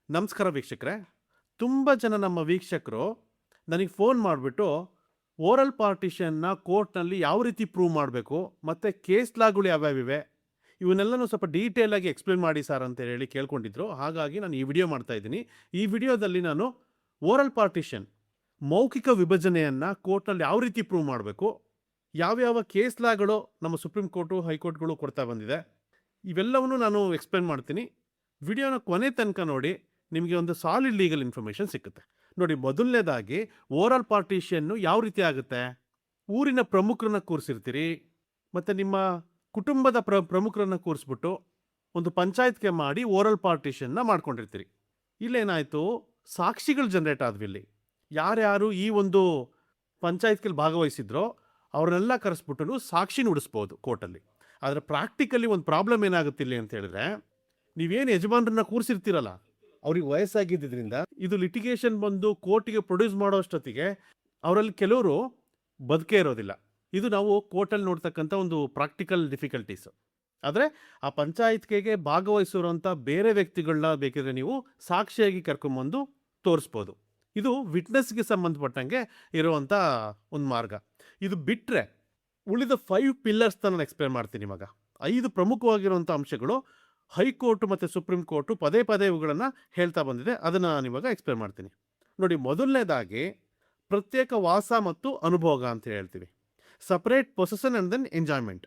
ನಮಸ್ಕಾರ ವೀಕ್ಷಕರೇ. ತುಂಬ ಜನ ನಮ್ಮ ವೀಕ್ಷಕರು ನನಗೆ ಫೋನ್ ಮಾಡಿಬಿಟ್ಟು ಓರಲ್ ಪಾರ್ಟಿಷನ್ನ ಕೋರ್ಟ್ನಲ್ಲಿ ಯಾವ ರೀತಿ ಪ್ರೂವ್ ಮಾಡಬೇಕು ಮತ್ತು ಕೇಸ್ ಲಾಗಳು ಯಾವ್ಯಾವಿವೆ ಇವನ್ನೆಲ್ಲನೂ ಸ್ವಲ್ಪ ಡೀಟೇಲಾಗಿ ಎಕ್ಸ್ಪ್ಲೇನ್ ಮಾಡಿ ಸರ್ ಅಂತ ಹೇಳಿ ಕೇಳ್ಕೊಂಡಿದ್ರು. ಹಾಗಾಗಿ ನಾನು ಈ ವಿಡಿಯೋ ಮಾಡ್ತಾ ಇದ್ದೀನಿ. ಈ ವಿಡಿಯೋದಲ್ಲಿ ನಾನು ಓರಲ್ ಪಾರ್ಟಿಷನ್ ಮೌಖಿಕ ವಿಭಜನೆಯನ್ನು ಕೋರ್ಟ್ನಲ್ಲಿ ಯಾವ ರೀತಿ ಪ್ರೂವ್ ಮಾಡಬೇಕು, ಯಾವ್ಯಾವ ಕೇಸ್ ಲಾಗಳು ನಮ್ಮ ಸುಪ್ರೀಂ ಕೋರ್ಟು ಹೈಕೋರ್ಟ್ಗಳು ಕೊಡ್ತಾ ಬಂದಿದೆ, ಇವೆಲ್ಲವನ್ನೂ ನಾನು ಎಕ್ಸ್ಪ್ಲೇನ್ ಮಾಡ್ತೀನಿ. ವಿಡಿಯೋನ ಕೊನೆ ತನಕ ನೋಡಿ, ನಿಮಗೆ ಒಂದು ಸಾಲಿಡ್ ಲೀಗಲ್ ಇನ್ಫಾರ್ಮೇಷನ್ ಸಿಕ್ಕುತ್ತೆ. ನೋಡಿ, ಮೊದಲನೇದಾಗಿ ಓರಲ್ ಪಾರ್ಟಿಷನ್ನು ಯಾವ ರೀತಿ ಆಗುತ್ತೆ. ಊರಿನ ಪ್ರಮುಖರನ್ನ ಕೂರಿಸಿರ್ತೀರಿ ಮತ್ತು ನಿಮ್ಮ ಕುಟುಂಬದ ಪ್ರಮುಖರನ್ನ ಕೂರಿಸ್ಬಿಟ್ಟು ಒಂದು ಪಂಚಾಯತ್ಗೆ ಮಾಡಿ ಓರಲ್ ಪಾರ್ಟಿಷನ್ನ ಮಾಡ್ಕೊಂಡಿರ್ತೀರಿ. ಇಲ್ಲೇನಾಯಿತು, ಸಾಕ್ಷಿಗಳು ಜನ್ರೇಟ್ ಆದ್ವಿ. ಇಲ್ಲಿ ಯಾರ್ಯಾರು ಈ ಒಂದು ಪಂಚಾಯತ್ಗೆ ಭಾಗವಹಿಸಿದ್ರೋ ಅವ್ರನ್ನೆಲ್ಲ ಕರೆಸ್ಬಿಟ್ಟು ಸಾಕ್ಷಿ ನುಡಿಸ್ಬೋದು ಕೋರ್ಟಲ್ಲಿ. ಆದರೆ ಪ್ರಾಕ್ಟಿಕಲಿ ಒಂದು ಪ್ರಾಬ್ಲಮ್ ಏನಾಗುತ್ತೆ ಇಲ್ಲಿ ಅಂತ ಹೇಳಿದ್ರೆ, ನೀವೇನು ಯಜಮಾನ್ರನ್ನ ಕೂರಿಸಿರ್ತೀರಲ್ಲ, ಅವ್ರಿಗೆ ವಯಸ್ಸಾಗಿದ್ದರಿಂದ ಇದು ಲಿಟಿಗೇಷನ್ ಬಂದು ಕೋರ್ಟಿಗೆ ಪ್ರೊಡ್ಯೂಸ್ ಮಾಡೋ ಅಷ್ಟೊತ್ತಿಗೆ ಅವರಲ್ಲಿ ಕೆಲವರು ಬದುಕೇ ಇರೋದಿಲ್ಲ. ಇದು ನಾವು ಕೋರ್ಟಲ್ಲಿ ನೋಡ್ತಕ್ಕಂಥ ಒಂದು ಪ್ರಾಕ್ಟಿಕಲ್ ಡಿಫಿಕಲ್ಟೀಸು. ಆದರೆ ಆ ಪಂಚಾಯತ್ಗೆ ಭಾಗವಹಿಸಿರುವಂಥ ಬೇರೆ ವ್ಯಕ್ತಿಗಳನ್ನ ಬೇಕಿದ್ರೆ ನೀವು ಸಾಕ್ಷಿಯಾಗಿ ಕರ್ಕೊಂಬಂದು ತೋರಿಸ್ಬೋದು. ಇದು ವಿಟ್ನೆಸ್ಗೆ ಸಂಬಂಧಪಟ್ಟಂಗೆ ಇರುವಂಥ ಒಂದು ಮಾರ್ಗ. ಇದು ಬಿಟ್ಟರೆ ಉಳಿದ 5 ಪಿಲ್ಲರ್ಸ್ ನಾನು ಎಕ್ಸ್ಪ್ಲೇನ್ ಮಾಡ್ತೀನಿ ಇವಾಗ. 5 ಪ್ರಮುಖವಾಗಿರುವಂಥ ಅಂಶಗಳು ಹೈಕೋರ್ಟ್ ಮತ್ತು ಸುಪ್ರೀಂ ಕೋರ್ಟು ಪದೇ ಪದೇ ಇವುಗಳನ್ನು ಹೇಳ್ತಾ ಬಂದಿದೆ. ಅದನ್ನು ನಾನು ಇವಾಗ ಎಕ್ಸ್ಪ್ಲೇನ್ ಮಾಡ್ತೀನಿ. ನೋಡಿ, ಮೊದಲನೇದಾಗಿ ಪ್ರತ್ಯೇಕ ವಾಸ ಮತ್ತು ಅನುಭೋಗ ಅಂತ ಹೇಳ್ತೀವಿ. Separate possession and then enjoyment.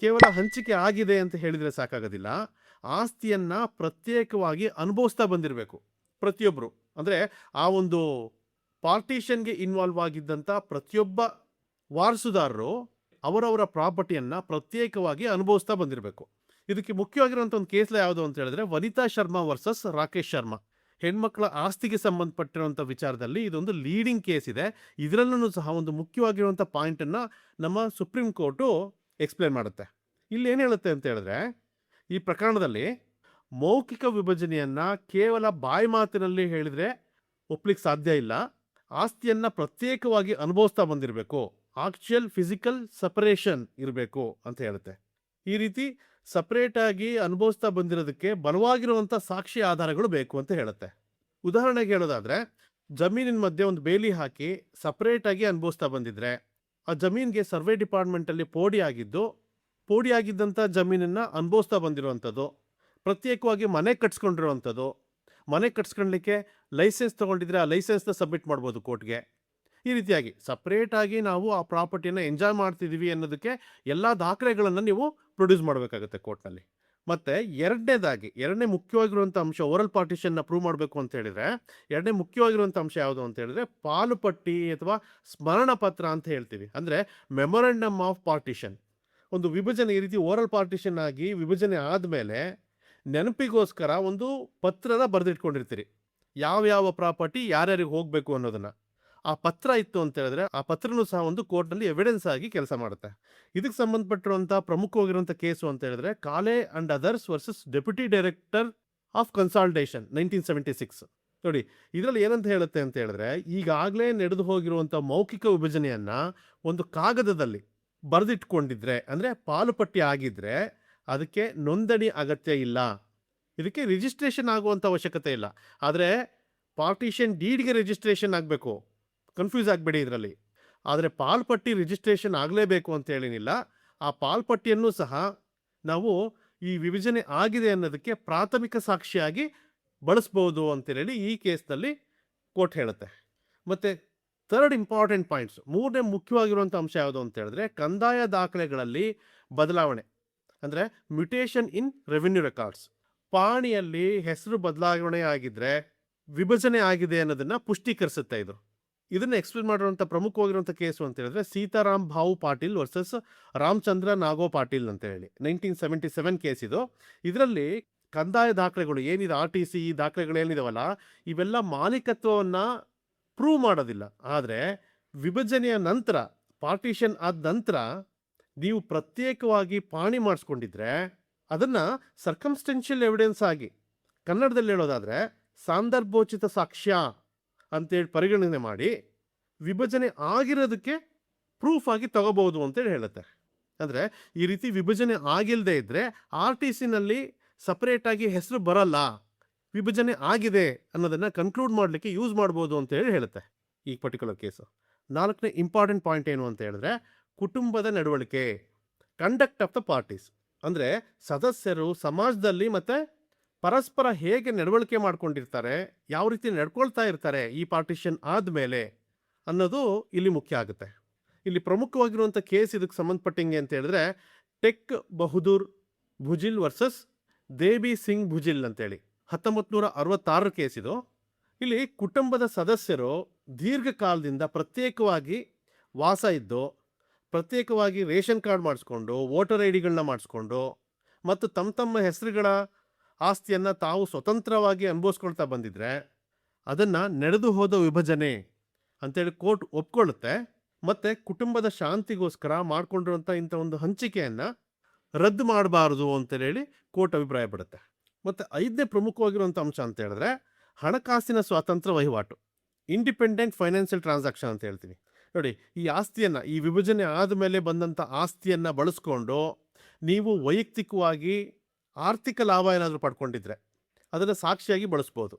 ಕೇವಲ ಹಂಚಿಕೆ ಆಗಿದೆ ಅಂತ ಹೇಳಿದರೆ ಸಾಕಾಗೋದಿಲ್ಲ, ಆಸ್ತಿಯನ್ನು ಪ್ರತ್ಯೇಕವಾಗಿ ಅನುಭವಿಸ್ತಾ ಬಂದಿರಬೇಕು ಪ್ರತಿಯೊಬ್ಬರು. ಅಂದರೆ ಆ ಒಂದು ಪಾರ್ಟಿಷನ್ಗೆ ಇನ್ವಾಲ್ವ್ ಆಗಿದ್ದಂಥ ಪ್ರತಿಯೊಬ್ಬ ವಾರಸುದಾರರು ಅವರವರ ಪ್ರಾಪರ್ಟಿಯನ್ನು ಪ್ರತ್ಯೇಕವಾಗಿ ಅನುಭವಿಸ್ತಾ ಬಂದಿರಬೇಕು. ಇದಕ್ಕೆ ಮುಖ್ಯವಾಗಿರುವಂಥ ಒಂದು ಕೇಸ್ ಯಾವುದು ಅಂತ ಹೇಳಿದ್ರೆ, ವನಿತಾ ಶರ್ಮಾ ವರ್ಸಸ್ ರಾಕೇಶ್ ಶರ್ಮಾ. ಹೆಣ್ಮಕ್ಳ ಆಸ್ತಿಗೆ ಸಂಬಂಧಪಟ್ಟಿರುವಂಥ ವಿಚಾರದಲ್ಲಿ ಇದೊಂದು ಲೀಡಿಂಗ್ ಕೇಸ್ ಇದೆ. ಇದರಲ್ಲೂ ಸಹ ಒಂದು ಮುಖ್ಯವಾಗಿರುವಂಥ ಪಾಯಿಂಟನ್ನು ನಮ್ಮ ಸುಪ್ರೀಂ ಕೋರ್ಟು ಎಕ್ಸ್ಪ್ಲೇನ್ ಮಾಡುತ್ತೆ. ಇಲ್ಲಿ ಏನು ಹೇಳುತ್ತೆ ಅಂತ ಹೇಳಿದ್ರೆ, ಈ ಪ್ರಕರಣದಲ್ಲಿ ಮೌಖಿಕ ವಿಭಜನೆಯನ್ನು ಕೇವಲ ಬಾಯಿ ಮಾತಿನಲ್ಲಿ ಹೇಳಿದರೆ ಒಪ್ಲಿಕ್ಕೆ ಸಾಧ್ಯ ಇಲ್ಲ. ಆಸ್ತಿಯನ್ನು ಪ್ರತ್ಯೇಕವಾಗಿ ಅನುಭವಿಸ್ತಾ ಬಂದಿರಬೇಕು, ಆಕ್ಚುಯಲ್ ಫಿಸಿಕಲ್ ಸಪರೇಷನ್ ಇರಬೇಕು ಅಂತ ಹೇಳುತ್ತೆ. ಈ ರೀತಿ ಸಪ್ರೇಟಾಗಿ ಅನುಭವಿಸ್ತಾ ಬಂದಿರೋದಕ್ಕೆ ಬಲವಾಗಿರುವಂಥ ಸಾಕ್ಷಿ ಆಧಾರಗಳು ಬೇಕು ಅಂತ ಹೇಳುತ್ತೆ. ಉದಾಹರಣೆಗೆ ಹೇಳೋದಾದರೆ, ಜಮೀನಿನ ಮಧ್ಯೆ ಒಂದು ಬೇಲಿ ಹಾಕಿ ಸಪ್ರೇಟಾಗಿ ಅನುಭವಿಸ್ತಾ ಬಂದಿದ್ರೆ, ಆ ಜಮೀನಿಗೆ ಸರ್ವೆ ಡಿಪಾರ್ಟ್ಮೆಂಟಲ್ಲಿ ಪೋಡಿ ಆಗಿದ್ದಂಥ ಜಮೀನನ್ನು ಅನುಭವಿಸ್ತಾ ಬಂದಿರುವಂಥದ್ದು, ಪ್ರತ್ಯೇಕವಾಗಿ ಮನೆ ಕಟ್ಸ್ಕೊಂಡಿರುವಂಥದ್ದು, ಮನೆ ಕಟ್ಸ್ಕೊಳ್ಲಿಕ್ಕೆ ಲೈಸೆನ್ಸ್ ತೊಗೊಂಡಿದ್ರೆ ಆ ಲೈಸೆನ್ಸ್ನ ಸಬ್ಮಿಟ್ ಮಾಡ್ಬೋದು ಕೋರ್ಟ್ಗೆ. ಈ ರೀತಿಯಾಗಿ ಸಪ್ರೇಟಾಗಿ ನಾವು ಆ ಪ್ರಾಪರ್ಟಿಯನ್ನು ಎಂಜಾಯ್ ಮಾಡ್ತಿದ್ದೀವಿ ಅನ್ನೋದಕ್ಕೆ ಎಲ್ಲ ದಾಖಲೆಗಳನ್ನು ನೀವು ಪ್ರೊಡ್ಯೂಸ್ ಮಾಡಬೇಕಾಗುತ್ತೆ ಕೋರ್ಟ್ನಲ್ಲಿ. ಮತ್ತು ಎರಡನೇ ಮುಖ್ಯವಾಗಿರುವಂಥ ಅಂಶ, ಓರಲ್ ಪಾರ್ಟಿಷನ್ನ ಪ್ರೂವ್ ಮಾಡಬೇಕು ಅಂತ ಹೇಳಿದರೆ, ಎರಡನೇ ಮುಖ್ಯವಾಗಿರುವಂಥ ಅಂಶ ಯಾವುದು ಅಂತ ಹೇಳಿದ್ರೆ, ಪಾಲುಪಟ್ಟಿ ಅಥವಾ ಸ್ಮರಣ ಪತ್ರ ಅಂತ ಹೇಳ್ತೀವಿ. ಅಂದರೆ ಮೆಮೊರಂಡಮ್ ಆಫ್ ಪಾರ್ಟಿಷನ್. ಒಂದು ವಿಭಜನೆ ಈ ರೀತಿ ಓರಲ್ ಪಾರ್ಟಿಷನ್ ಆಗಿ ವಿಭಜನೆ ಆದಮೇಲೆ ನೆನಪಿಗೋಸ್ಕರ ಒಂದು ಪತ್ರನ ಬರೆದಿಟ್ಕೊಂಡಿರ್ತೀರಿ, ಯಾವ ಪ್ರಾಪರ್ಟಿ ಯಾರ್ಯಾರಿಗೆ ಹೋಗಬೇಕು ಅನ್ನೋದನ್ನು. ಆ ಪತ್ರ ಇತ್ತು ಅಂತ ಹೇಳಿದ್ರೆ ಆ ಪತ್ರನೂ ಸಹ ಒಂದು ಕೋರ್ಟ್ನಲ್ಲಿ ಎವಿಡೆನ್ಸ್ ಆಗಿ ಕೆಲಸ ಮಾಡುತ್ತೆ. ಇದಕ್ಕೆ ಸಂಬಂಧಪಟ್ಟಿರುವಂಥ ಪ್ರಮುಖವಾಗಿರುವಂಥ ಕೇಸು ಅಂತ ಹೇಳಿದ್ರೆ, Kale and others versus deputy director of consolidation 1976. ನೋಡಿ, ಇದರಲ್ಲಿ ಏನಂತ ಹೇಳುತ್ತೆ ಅಂತ ಹೇಳಿದ್ರೆ, ಈಗಾಗಲೇ ನಡೆದು ಹೋಗಿರುವಂಥ ಮೌಖಿಕ ವಿಭಜನೆಯನ್ನು ಒಂದು ಕಾಗದದಲ್ಲಿ ಬರೆದಿಟ್ಕೊಂಡಿದ್ರೆ, ಅಂದರೆ ಪಾಲುಪಟ್ಟಿ ಆಗಿದ್ರೆ, ಅದಕ್ಕೆ ನೋಂದಣಿ ಅಗತ್ಯ ಇಲ್ಲ, ಇದಕ್ಕೆ ರಿಜಿಸ್ಟ್ರೇಷನ್ ಆಗುವಂಥ ಅವಶ್ಯಕತೆ ಇಲ್ಲ. ಆದರೆ ಪಾರ್ಟಿಷನ್ ಡೀಡ್ಗೆ ರಿಜಿಸ್ಟ್ರೇಷನ್ ಆಗಬೇಕು, ಕನ್ಫ್ಯೂಸ್ ಆಗಬೇಡಿ ಇದರಲ್ಲಿ. ಆದರೆ ಪಾಲ್ಪಟ್ಟಿ ರಿಜಿಸ್ಟ್ರೇಷನ್ ಆಗಲೇಬೇಕು ಅಂತ ಹೇಳಿನಿಲ್ಲ. ಆ ಪಾಲ್ಪಟ್ಟಿಯನ್ನು ಸಹ ನಾವು ಈ ವಿಭಜನೆ ಆಗಿದೆ ಅನ್ನೋದಕ್ಕೆ ಪ್ರಾಥಮಿಕ ಸಾಕ್ಷಿಯಾಗಿ ಬಳಸ್ಬೋದು ಅಂತೇಳಿ ಈ ಕೇಸ್ನಲ್ಲಿ ಕೋರ್ಟ್ ಹೇಳುತ್ತೆ. ಮತ್ತು ಥರ್ಡ್ ಇಂಪಾರ್ಟೆಂಟ್ ಪಾಯಿಂಟ್ಸ್, ಮೂರನೇ ಮುಖ್ಯವಾಗಿರುವಂಥ ಅಂಶ ಯಾವುದು ಅಂತ ಹೇಳಿದ್ರೆ, ಕಂದಾಯ ದಾಖಲೆಗಳಲ್ಲಿ ಬದಲಾವಣೆ, ಅಂದರೆ ಮ್ಯುಟೇಷನ್ ಇನ್ ರೆವಿನ್ಯೂ ರೆಕಾರ್ಡ್ಸ್. ಪಾಣಿಯಲ್ಲಿ ಹೆಸರು ಬದಲಾವಣೆ ಆಗಿದ್ರೆ ವಿಭಜನೆ ಆಗಿದೆ ಅನ್ನೋದನ್ನು ಪುಷ್ಟೀಕರಿಸುತ್ತೆ. ಇದನ್ನು ಎಕ್ಸ್ಪ್ಲೇನ್ ಮಾಡಿರುವಂಥ ಪ್ರಮುಖವಾಗಿರುವಂಥ ಕೇಸು ಅಂತ ಹೇಳಿದ್ರೆ, ಸೀತಾರಾಮ್ ಭಾವು ಪಾಟೀಲ್ ವರ್ಸಸ್ ರಾಮಚಂದ್ರ ನಾಗೋ ಪಾಟೀಲ್ ಅಂತ ಹೇಳಿ 1977 ಕೇಸ್ ಇದು. ಇದರಲ್ಲಿ ಕಂದಾಯ ದಾಖಲೆಗಳು ಏನಿದೆ, RTC ಈ ದಾಖಲೆಗಳೇನಿದಾವಲ್ಲ, ಇವೆಲ್ಲ ಮಾಲೀಕತ್ವವನ್ನು ಪ್ರೂವ್ ಮಾಡೋದಿಲ್ಲ. ಆದರೆ ವಿಭಜನೆಯ ನಂತರ, ಪಾರ್ಟಿಷನ್ ಆದ ನಂತರ ನೀವು ಪ್ರತ್ಯೇಕವಾಗಿ ಪಾಣಿ ಮಾಡಿಸ್ಕೊಂಡಿದ್ರೆ ಅದನ್ನು ಸರ್ಕಮ್ಸ್ಟೆನ್ಷಿಯಲ್ ಎವಿಡೆನ್ಸ್ ಆಗಿ, ಕನ್ನಡದಲ್ಲಿ ಹೇಳೋದಾದರೆ ಸಂದರ್ಭೋಚಿತ ಸಾಕ್ಷ್ಯ ಅಂತೇಳಿ ಪರಿಗಣನೆ ಮಾಡಿ ವಿಭಜನೆ ಆಗಿರೋದಕ್ಕೆ ಪ್ರೂಫ್ ಆಗಿ ತಗೋಬಹುದು ಅಂತೇಳಿ ಹೇಳುತ್ತೆ. ಅಂದರೆ ಈ ರೀತಿ ವಿಭಜನೆ ಆಗಿಲ್ಲದೆ ಇದ್ದರೆ RTCನಲ್ಲಿ ಸಪ್ರೇಟಾಗಿ ಹೆಸರು ಬರಲ್ಲ, ವಿಭಜನೆ ಆಗಿದೆ ಅನ್ನೋದನ್ನು ಕನ್ಕ್ಲೂಡ್ ಮಾಡಲಿಕ್ಕೆ ಯೂಸ್ ಮಾಡ್ಬೋದು ಅಂತ ಹೇಳುತ್ತೆ ಈ ಪರ್ಟಿಕ್ಯುಲರ್ ಕೇಸು. 4ನೇ ಇಂಪಾರ್ಟೆಂಟ್ ಪಾಯಿಂಟ್ ಏನು ಅಂತ ಹೇಳಿದ್ರೆ, ಕುಟುಂಬದ ನಡವಳಿಕೆ, ಕಂಡಕ್ಟ್ ಆಫ್ ದ ಪಾರ್ಟೀಸ್. ಅಂದರೆ ಸದಸ್ಯರು ಸಮಾಜದಲ್ಲಿ ಮತ್ತು ಪರಸ್ಪರ ಹೇಗೆ ನಡವಳಿಕೆ ಮಾಡ್ಕೊಂಡಿರ್ತಾರೆ, ಯಾವ ರೀತಿ ನಡ್ಕೊಳ್ತಾ ಇರ್ತಾರೆ ಈ ಪಾರ್ಟಿಷನ್ ಆದಮೇಲೆ ಅನ್ನೋದು ಇಲ್ಲಿ ಮುಖ್ಯ ಆಗುತ್ತೆ. ಇಲ್ಲಿ ಪ್ರಮುಖವಾಗಿರುವಂಥ ಕೇಸ್ ಇದಕ್ಕೆ ಸಂಬಂಧಪಟ್ಟಂಗೆ ಅಂತ ಹೇಳಿದ್ರೆ, ಟೆಕ್ ಬಹದ್ದೂರ್ ಭುಜಿಲ್ ವರ್ಸಸ್ ದೇವಿ ಸಿಂಗ್ ಭುಜಿಲ್ ಅಂತೇಳಿ 1966 ಕೇಸ್ ಇದು. ಇಲ್ಲಿ ಕುಟುಂಬದ ಸದಸ್ಯರು ದೀರ್ಘಕಾಲದಿಂದ ಪ್ರತ್ಯೇಕವಾಗಿ ವಾಸ ಇದ್ದು, ಪ್ರತ್ಯೇಕವಾಗಿ ರೇಷನ್ ಕಾರ್ಡ್ ಮಾಡಿಸ್ಕೊಂಡು, ವೋಟರ್ ಐ ಡಿಗಳನ್ನ ಮಾಡಿಸ್ಕೊಂಡು ಮತ್ತು ತಮ್ಮ ಹೆಸರುಗಳ ಆಸ್ತಿಯನ್ನು ತಾವು ಸ್ವತಂತ್ರವಾಗಿ ಅನುಭವಿಸ್ಕೊಳ್ತಾ ಬಂದಿದ್ರೆ ಅದನ್ನು ನಡೆದು ಹೋದ ವಿಭಜನೆ ಅಂತೇಳಿ ಕೋರ್ಟ್ ಒಪ್ಕೊಳ್ಳುತ್ತೆ. ಮತ್ತು ಕುಟುಂಬದ ಶಾಂತಿಗೋಸ್ಕರ ಮಾಡಿಕೊಂಡಿರುವಂಥ ಇಂಥ ಒಂದು ಹಂಚಿಕೆಯನ್ನು ರದ್ದು ಮಾಡಬಾರ್ದು ಅಂತೇಳಿ ಕೋರ್ಟ್ ಅಭಿಪ್ರಾಯ ಪಡುತ್ತೆ. ಮತ್ತು 5ನೇ ಪ್ರಮುಖವಾಗಿರುವಂಥ ಅಂಶ ಅಂತ ಹೇಳಿದ್ರೆ, ಹಣಕಾಸಿನ ಸ್ವಾತಂತ್ರ್ಯ ವಹಿವಾಟು, ಇಂಡಿಪೆಂಡೆಂಟ್ ಫೈನಾನ್ಷಿಯಲ್ ಟ್ರಾನ್ಸಾಕ್ಷನ್ ಅಂತ ಹೇಳ್ತೀವಿ. ನೋಡಿ, ಈ ಆಸ್ತಿಯನ್ನು, ಈ ವಿಭಜನೆ ಆದಮೇಲೆ ಬಂದಂಥ ಆಸ್ತಿಯನ್ನು ಬಳಸ್ಕೊಂಡು ನೀವು ವೈಯಕ್ತಿಕವಾಗಿ ಆರ್ಥಿಕ ಲಾಭ ಏನಾದರೂ ಪಡ್ಕೊಂಡಿದ್ರೆ ಅದನ್ನು ಸಾಕ್ಷಿಯಾಗಿ ಬಳಸ್ಬೋದು.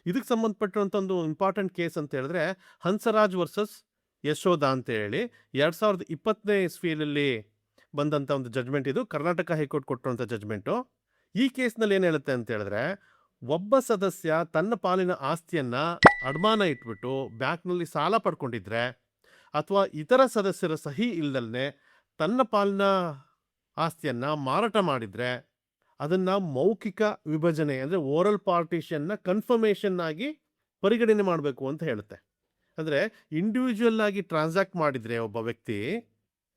ಇದಕ್ಕೆ ಸಂಬಂಧಪಟ್ಟಿರುವಂಥ ಒಂದು ಇಂಪಾರ್ಟೆಂಟ್ ಕೇಸ್ ಅಂತ ಹೇಳಿದ್ರೆ, ಹಂಸರಾಜ್ ವರ್ಸಸ್ ಯಶೋಧ ಅಂತ ಹೇಳಿ 2020ನೇ ಇಸ್ವಿಯಲ್ಲಿ ಬಂದಂಥ ಒಂದು ಜಡ್ಜ್ಮೆಂಟ್. ಇದು ಕರ್ನಾಟಕ ಹೈಕೋರ್ಟ್ ಕೊಟ್ಟಿರುವಂಥ ಜಡ್ಜ್ಮೆಂಟು. ಈ ಕೇಸ್ನಲ್ಲಿ ಏನು ಹೇಳುತ್ತೆ ಅಂತ ಹೇಳಿದ್ರೆ, ಒಬ್ಬ ಸದಸ್ಯ ತನ್ನ ಪಾಲಿನ ಆಸ್ತಿಯನ್ನು ಅಡಮಾನ ಇಟ್ಬಿಟ್ಟು ಬ್ಯಾಂಕ್ನಲ್ಲಿ ಸಾಲ ಪಡ್ಕೊಂಡಿದ್ರೆ ಅಥವಾ ಇತರ ಸದಸ್ಯರ ಸಹಿ ಇಲ್ದಲ್ಲೇ ತನ್ನ ಪಾಲಿನ ಆಸ್ತಿಯನ್ನು ಮಾರಾಟ ಮಾಡಿದರೆ ಅದನ್ನು ಮೌಖಿಕ ವಿಭಜನೆ ಅಂದರೆ ಓರಲ್ ಪಾರ್ಟಿಷನ್ನ ಕನ್ಫರ್ಮೇಷನ್ ಆಗಿ ಪರಿಗಣನೆ ಮಾಡಬೇಕು ಅಂತ ಹೇಳುತ್ತೆ. ಅಂದರೆ ಇಂಡಿವಿಜುವಲ್ ಆಗಿ ಟ್ರಾನ್ಸಾಕ್ಟ್ ಮಾಡಿದರೆ ಒಬ್ಬ ವ್ಯಕ್ತಿ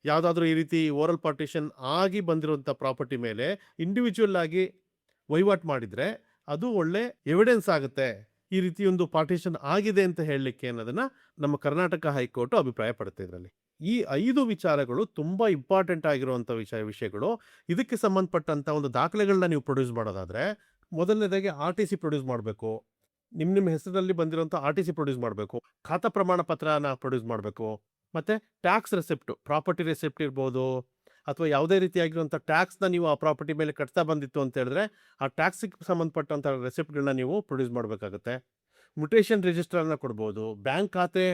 ಯಾವುದಾದ್ರೂ ಈ ರೀತಿ ಓರಲ್ ಪಾರ್ಟಿಷನ್ ಆಗಿ ಬಂದಿರುವಂಥ ಪ್ರಾಪರ್ಟಿ ಮೇಲೆ ಇಂಡಿವಿಜುವಲ್ ಆಗಿ ವಹಿವಾಟು ಮಾಡಿದರೆ ಅದು ಒಳ್ಳೆ ಎವಿಡೆನ್ಸ್ ಆಗುತ್ತೆ, ಈ ರೀತಿ ಒಂದು ಪಾರ್ಟಿಷನ್ ಆಗಿದೆ ಅಂತ ಹೇಳಲಿಕ್ಕೆ ಅನ್ನೋದನ್ನು ನಮ್ಮ ಕರ್ನಾಟಕ ಹೈಕೋರ್ಟು ಅಭಿಪ್ರಾಯ ಪಡುತ್ತೆ. ಇದರಲ್ಲಿ ಈ 5 ವಿಚಾರಗಳು ತುಂಬ ಇಂಪಾರ್ಟೆಂಟ್ ಆಗಿರುವಂಥ ವಿಷಯಗಳು. ಇದಕ್ಕೆ ಸಂಬಂಧಪಟ್ಟಂಥ ಒಂದು ದಾಖಲೆಗಳನ್ನ ನೀವು ಪ್ರೊಡ್ಯೂಸ್ ಮಾಡೋದಾದರೆ, ಮೊದಲನೇದಾಗಿ RTC ಪ್ರೊಡ್ಯೂಸ್ ಮಾಡಬೇಕು, ನಿಮ್ಮ ಹೆಸರಲ್ಲಿ ಬಂದಿರೋಂಥ RTC ಪ್ರೊಡ್ಯೂಸ್ ಮಾಡಬೇಕು, ಖಾತಾ ಪ್ರಮಾಣ ಪತ್ರನ ಪ್ರೊಡ್ಯೂಸ್ ಮಾಡಬೇಕು, ಮತ್ತು ಟ್ಯಾಕ್ಸ್ ರೆಸಿಪ್ಟು, ಪ್ರಾಪರ್ಟಿ ರೆಸಿಪ್ಟ್ ಇರ್ಬೋದು ಅಥವಾ ಯಾವುದೇ ರೀತಿಯಾಗಿರುವಂಥ ಟ್ಯಾಕ್ಸ್ನ ನೀವು ಆ ಪ್ರಾಪರ್ಟಿ ಮೇಲೆ ಕಟ್ತಾ ಬಂದಿತ್ತು ಅಂತ ಹೇಳಿದ್ರೆ ಆ ಟ್ಯಾಕ್ಸಿಗೆ ಸಂಬಂಧಪಟ್ಟಂಥ ರೆಸಿಪ್ಟ್ಗಳನ್ನ ನೀವು ಪ್ರೊಡ್ಯೂಸ್ ಮಾಡಬೇಕಾಗುತ್ತೆ. ಮ್ಯುಟೇಷನ್ ರಿಜಿಸ್ಟರನ್ನು ಕೊಡ್ಬೋದು, ಬ್ಯಾಂಕ್ ಖಾತೆ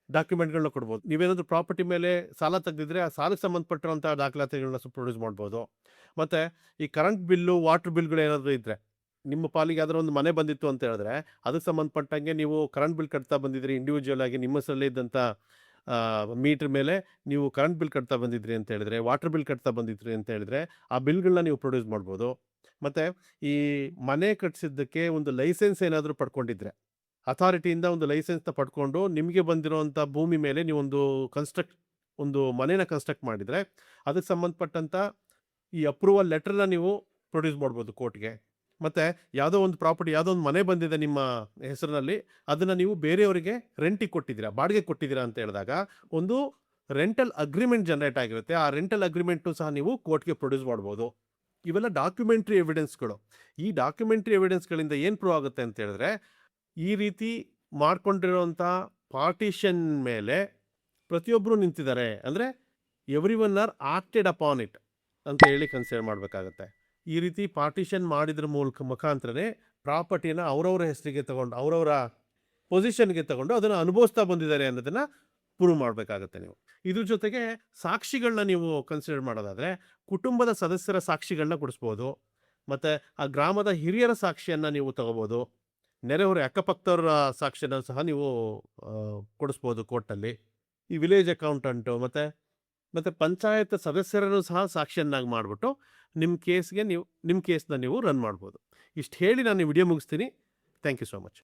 ಡಾಕ್ಯುಮೆಂಟ್ಗಳನ್ನ ಕೊಡ್ಬೋದು. ನೀವೇನಾದರೂ ಪ್ರಾಪರ್ಟಿ ಮೇಲೆ ಸಾಲ ತೆಗೆದಿದ್ರೆ ಆ ಸಾಲಕ್ಕೆ ಸಂಬಂಧಪಟ್ಟಿರುವಂಥ ದಾಖಲಾತಿಗಳನ್ನ ಪ್ರೊಡ್ಯೂಸ್ ಮಾಡ್ಬೋದು. ಮತ್ತು ಈ ಕರೆಂಟ್ ಬಿಲ್ಲು, ವಾಟರ್ ಬಿಲ್ಗಳು ಏನಾದರೂ ಇದ್ದರೆ, ನಿಮ್ಮ ಪಾಲಿಗೆ ಯಾವ್ದಾದ್ರು ಒಂದು ಮನೆ ಬಂದಿತ್ತು ಅಂತ ಹೇಳಿದ್ರೆ ಅದಕ್ಕೆ ಸಂಬಂಧಪಟ್ಟಂಗೆ ನೀವು ಕರೆಂಟ್ ಬಿಲ್ ಕಟ್ತಾ ಬಂದಿದ್ರಿ, ಇಂಡಿವಿಜುವಲ್ ಆಗಿ ನಿಮ್ಮ ಹೆಸರಲ್ಲೇ ಇದ್ದಂಥ ಮೀಟ್ರ್ ಮೇಲೆ ನೀವು ಕರೆಂಟ್ ಬಿಲ್ ಕಟ್ತಾ ಬಂದಿದ್ರಿ ಅಂತ ಹೇಳಿದ್ರೆ, ವಾಟರ್ ಬಿಲ್ ಕಟ್ತಾ ಬಂದಿದ್ರಿ ಅಂತ ಹೇಳಿದ್ರೆ ಆ ಬಿಲ್ಗಳನ್ನ ನೀವು ಪ್ರೊಡ್ಯೂಸ್ ಮಾಡ್ಬೋದು. ಮತ್ತು ಈ ಮನೆ ಕಟ್ಟಿಸಿದ್ದಕ್ಕೆ ಒಂದು ಲೈಸೆನ್ಸ್ ಏನಾದರೂ ಪಡ್ಕೊಂಡಿದ್ರೆ, ಅಥಾರಿಟಿಯಿಂದ ಒಂದು ಲೈಸೆನ್ಸ್ನ ಪಡ್ಕೊಂಡು ನಿಮಗೆ ಬಂದಿರೋವಂಥ ಭೂಮಿ ಮೇಲೆ ನೀವೊಂದು ಒಂದು ಮನೇನ ಕನ್ಸ್ಟ್ರಕ್ಟ್ ಮಾಡಿದರೆ ಅದಕ್ಕೆ ಸಂಬಂಧಪಟ್ಟಂಥ ಈ ಅಪ್ರೂವಲ್ ಲೆಟ್ರನ್ನ ನೀವು ಪ್ರೊಡ್ಯೂಸ್ ಮಾಡ್ಬೋದು ಕೋರ್ಟ್ಗೆ. ಮತ್ತು ಯಾವುದೋ ಒಂದು ಪ್ರಾಪರ್ಟಿ, ಯಾವುದೋ ಒಂದು ಮನೆ ಬಂದಿದೆ ನಿಮ್ಮ ಹೆಸರಿನಲ್ಲಿ, ಅದನ್ನು ನೀವು ಬೇರೆಯವರಿಗೆ ರೆಂಟಿಗೆ ಕೊಟ್ಟಿದ್ದೀರಾ, ಬಾಡಿಗೆ ಕೊಟ್ಟಿದ್ದೀರಾ ಅಂತ ಹೇಳಿದಾಗ ಒಂದು ರೆಂಟಲ್ ಅಗ್ರಿಮೆಂಟ್ ಜನರೇಟ್ ಆಗಿರುತ್ತೆ. ಆ ರೆಂಟಲ್ ಅಗ್ರಿಮೆಂಟು ಸಹ ನೀವು ಕೋರ್ಟ್ಗೆ ಪ್ರೊಡ್ಯೂಸ್ ಮಾಡ್ಬೋದು. ಇವೆಲ್ಲ ಡಾಕ್ಯುಮೆಂಟ್ರಿ ಎವಿಡೆನ್ಸ್ಗಳು. ಈ ಡಾಕ್ಯುಮೆಂಟ್ರಿ ಎವಿಡೆನ್ಸ್ಗಳಿಂದ ಏನು ಪ್ರೂವ್ ಆಗುತ್ತೆ ಅಂತ ಹೇಳಿದ್ರೆ, ಈ ರೀತಿ ಮಾಡ್ಕೊಂಡಿರೋಂಥ ಪಾರ್ಟಿಷನ್ ಮೇಲೆ ಪ್ರತಿಯೊಬ್ಬರು ನಿಂತಿದ್ದಾರೆ, ಅಂದರೆ every one are acted upon it ಅಂತ ಹೇಳಿ ಕನ್ಸಿಡರ್ ಮಾಡಬೇಕಾಗತ್ತೆ. ಈ ರೀತಿ ಪಾರ್ಟಿಷನ್ ಮಾಡಿದ್ರ ಮುಖಾಂತರನೇ ಪ್ರಾಪರ್ಟಿನ ಅವರವರ ಹೆಸರಿಗೆ ತಗೊಂಡು, ಅವರವರ ಪೊಸಿಷನ್ಗೆ ತಗೊಂಡು ಅದನ್ನು ಅನುಭವಿಸ್ತಾ ಬಂದಿದ್ದಾರೆ ಅನ್ನೋದನ್ನು ಪ್ರೂವ್ ಮಾಡಬೇಕಾಗತ್ತೆ ನೀವು. ಇದ್ರ ಜೊತೆಗೆ ಸಾಕ್ಷಿಗಳನ್ನ ನೀವು ಕನ್ಸಿಡರ್ ಮಾಡೋದಾದರೆ ಕುಟುಂಬದ ಸದಸ್ಯರ ಸಾಕ್ಷಿಗಳನ್ನ ಕೊಡಿಸ್ಬೋದು, ಮತ್ತು ಆ ಗ್ರಾಮದ ಹಿರಿಯರ ಸಾಕ್ಷಿಯನ್ನು ನೀವು ತಗೋಬೋದು, ನೆರೆಹೊರೆ ಅಕ್ಕಪಕ್ಕದವರ ಸಾಕ್ಷಿಯನ್ನು ಸಹ ನೀವು ಕೊಡಿಸ್ಬೋದು ಕೋರ್ಟಲ್ಲಿ. ಈ ವಿಲೇಜ್ ಅಕೌಂಟೆಂಟು ಮತ್ತು ಪಂಚಾಯತ್ ಸದಸ್ಯರನ್ನು ಸಹ ಸಾಕ್ಷಿಯನ್ನಾಗಿ ಮಾಡಿಬಿಟ್ಟು ನಿಮ್ಮ ಕೇಸ್ನ ನೀವು ರನ್ ಮಾಡ್ಬೋದು. ಇಷ್ಟು ಹೇಳಿ ನಾನು ಈ ವಿಡಿಯೋ ಮುಗಿಸ್ತೀನಿ. Thank you so much.